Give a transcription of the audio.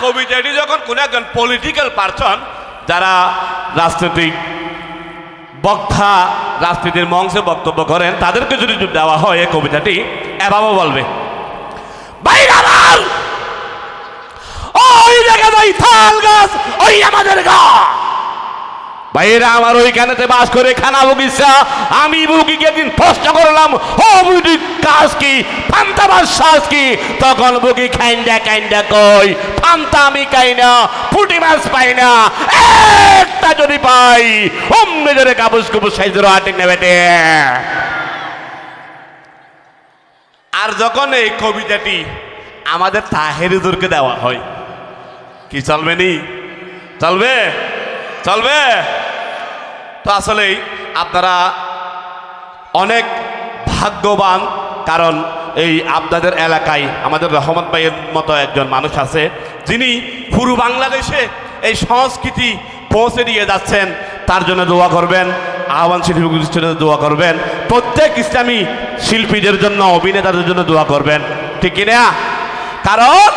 কবিতাটি যখন কোনো একজন পলিটিক্যাল পারসন, যারা রাজনৈতিক বক্তা, রাজনীতির মঞ্চে বক্তব্য করেন, তাদেরকে যদি দেওয়া হয় এই কবিতাটি, এভাবে বলবে, ভাইরা আমার, ওই দেখে যাই তাল গাছ, ওই আমাদের গা। ভাইরা আমার, ওইখানেতে বাস করে খানা বগিচা, আমি বুকিকে একদিন প্রশ্ন করলাম, ও বুকি কাজ কি, ফান্তা বাস কি? তখন বুকি খাইন্দা খাইন্দা কই, ফান্তা আমি খাই না, পুঁটি মাছ পাই না, একটা যদি পাই অমনি ধরে কাবুস কুবুস সাইজের হাটে নেবে। আর যখন এই কবিতাটি আমাদের তাহের হুজুরকে দেওয়া হয়, কি চলবে নি? চলবে? চলবে? তো আসলেই আপনারা অনেক ভাগ্যবান, কারণ এই আপনাদের এলাকায় আমাদের রহমত ভাইয়ের মতো একজন মানুষ আছে, যিনি পুরো বাংলাদেশে এই সংস্কৃতি পৌঁছে দিয়ে যাচ্ছেন। তার জন্য দোয়া করবেন, আহ্বান শিল্পী প্রতিষ্ঠানের দোয়া করবেন, প্রত্যেক ইসলামী শিল্পীদের জন্য, অভিনেতাদের জন্য দোয়া করবেন, ঠিক কিনা? কারণ